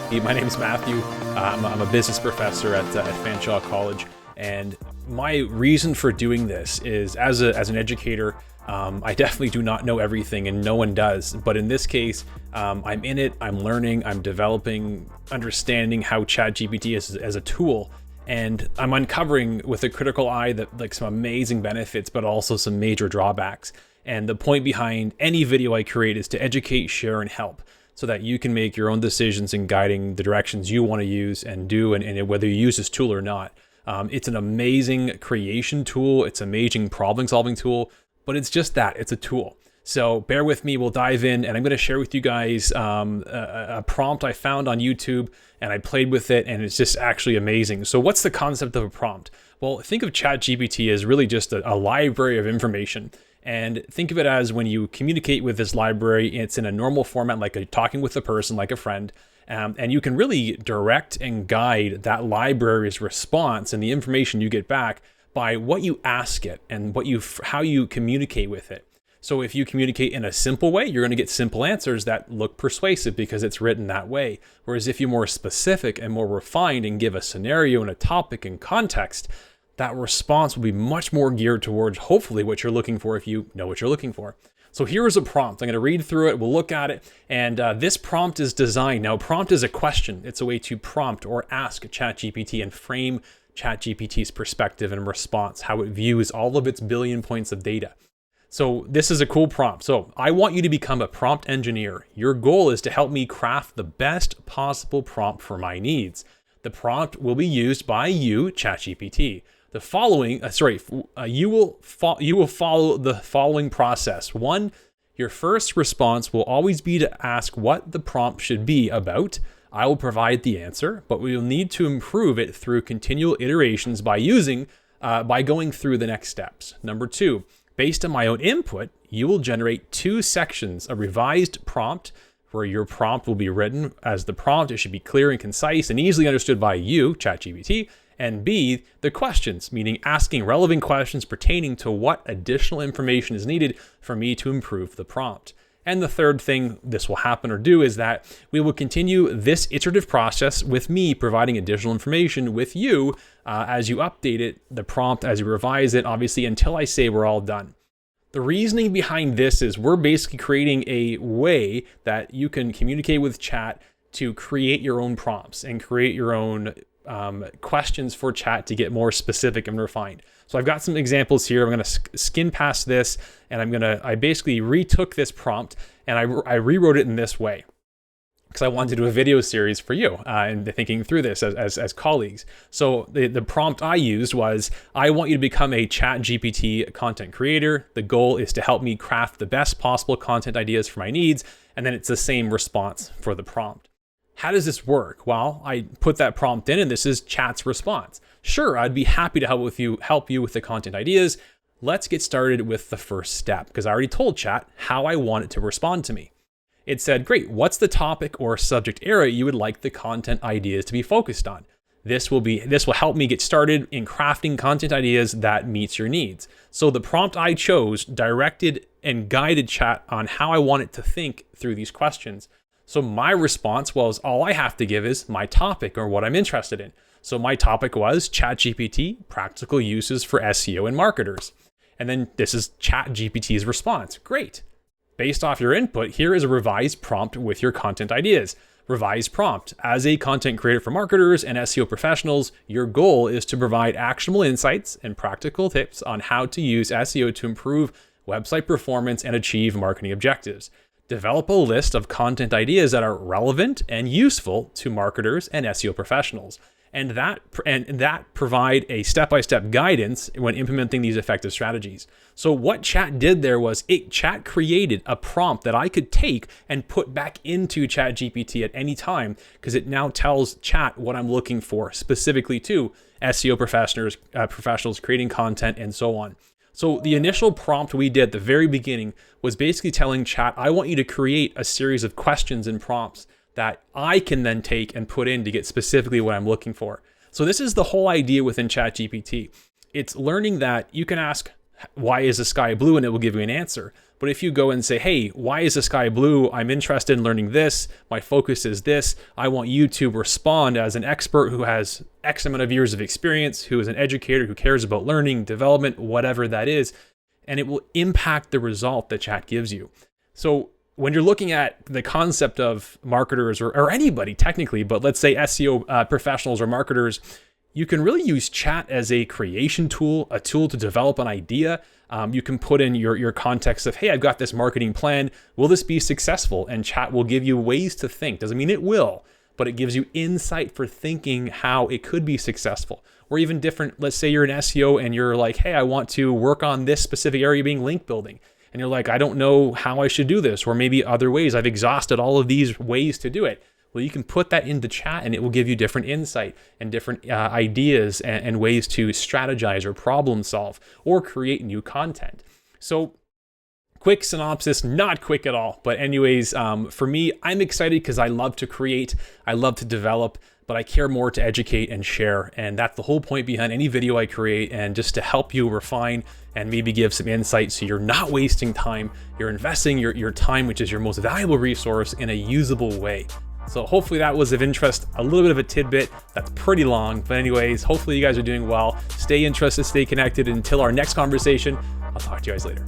My name is Matthew. I'm a business professor at Fanshawe College, and my reason for doing this is as an educator, I definitely do not know everything, and no one does. But in this case, I'm in it, I'm learning, I'm developing, understanding how ChatGPT is as a tool, and I'm uncovering with a critical eye that like some amazing benefits, but also some major drawbacks. And the point behind any video I create is to educate, share, and help, so that you can make your own decisions in guiding the directions you want to use and do, and whether you use this tool or not. It's an amazing creation tool. It's an amazing problem solving tool, but it's just that, it's a tool. So bear with me, we'll dive in, and I'm going to share with you guys a prompt I found on YouTube, and I played with it, and it's just actually amazing. So what's the concept of a prompt? Well, think of ChatGPT as really just a library of information. And think of it as when you communicate with this library, it's in a normal format, like talking with a person, like a friend. And you can really direct and guide that library's response and the information you get back by what you ask it and how you communicate with it. So if you communicate in a simple way, you're going to get simple answers that look persuasive because it's written that way. Whereas if you're more specific and more refined and give a scenario and a topic and context, that response will be much more geared towards hopefully what you're looking for if you know what you're looking for. So here is a prompt. I'm going to read through it. We'll look at it. And this prompt is designed. Now, prompt is a question. It's a way to prompt or ask ChatGPT and frame ChatGPT's perspective and response, how it views all of its billion points of data. So this is a cool prompt. So I want you to become a prompt engineer. Your goal is to help me craft the best possible prompt for my needs. The prompt will be used by you, ChatGPT. The following, you will follow the following process. 1, your first response will always be to ask what the prompt should be about. I will provide the answer, but we will need to improve it through continual iterations by going through the next steps. Number 2, based on my own input, you will generate 2 sections, a revised prompt, where your prompt will be written as the prompt. It should be clear and concise and easily understood by you, ChatGPT. And B, the questions, meaning asking relevant questions pertaining to what additional information is needed for me to improve the prompt. And the third thing this will happen or do is that we will continue this iterative process with me providing additional information with you as you update it, the prompt, as you revise it, obviously, until I say we're all done. The reasoning behind this is we're basically creating a way that you can communicate with chat to create your own prompts and create your own questions for chat to get more specific and refined. So I've got some examples here. I'm going to skim past this, and I basically retook this prompt and I rewrote it in this way because I wanted to do a video series for you and thinking through this as colleagues. So the prompt I used was, I want you to become a ChatGPT content creator. The goal is to help me craft the best possible content ideas for my needs. And then it's the same response for the prompt. How does this work? Well, I put that prompt in, and this is chat's response. Sure, I'd be happy to help you with the content ideas. Let's get started with the first step, because I already told chat how I want it to respond to me. It said, great, what's the topic or subject area you would like the content ideas to be focused on? This will help me get started in crafting content ideas that meets your needs. So the prompt I chose directed and guided chat on how I want it to think through these questions. So my response was, all I have to give is my topic or what I'm interested in. So my topic was ChatGPT, practical uses for SEO and marketers. And then this is ChatGPT's response. Great. Based off your input, here is a revised prompt with your content ideas. Revised prompt. As a content creator for marketers and SEO professionals, your goal is to provide actionable insights and practical tips on how to use SEO to improve website performance and achieve marketing objectives. Develop a list of content ideas that are relevant and useful to marketers and SEO professionals, and that provide a step-by-step guidance when implementing these effective strategies. So what chat did there was chat created a prompt that I could take and put back into ChatGPT at any time, because it now tells chat what I'm looking for specifically to SEO professionals creating content and so on. So the initial prompt we did at the very beginning was basically telling chat, I want you to create a series of questions and prompts that I can then take and put in to get specifically what I'm looking for. So this is the whole idea within ChatGPT. It's learning that you can ask, why is the sky blue? And it will give you an answer. But if you go and say, hey, why is the sky blue? I'm interested in learning this. My focus is this. I want you to respond as an expert who has X amount of years of experience, who is an educator, who cares about learning, development, whatever that is. And it will impact the result that chat gives you. So when you're looking at the concept of marketers or anybody technically, but let's say SEO professionals or marketers, you can really use chat as a creation tool, a tool to develop an idea. You can put in your context of, hey, I've got this marketing plan. Will this be successful? And chat will give you ways to think. Doesn't mean it will, but it gives you insight for thinking how it could be successful. Or even different, let's say you're an SEO and you're like, hey, I want to work on this specific area being link building. And you're like, I don't know how I should do this, or maybe other ways. I've exhausted all of these ways to do it. Well, you can put that into chat and it will give you different insight and different ideas and ways to strategize or problem solve or create new content. So quick synopsis, not quick at all. But anyways, for me, I'm excited because I love to create, I love to develop, but I care more to educate and share. And that's the whole point behind any video I create, and just to help you refine and maybe give some insight so you're not wasting time. You're investing your time, which is your most valuable resource, in a usable way. So hopefully that was of interest, a little bit of a tidbit. That's pretty long, but anyways, hopefully you guys are doing well. Stay interested, stay connected. Until our next conversation, I'll talk to you guys later.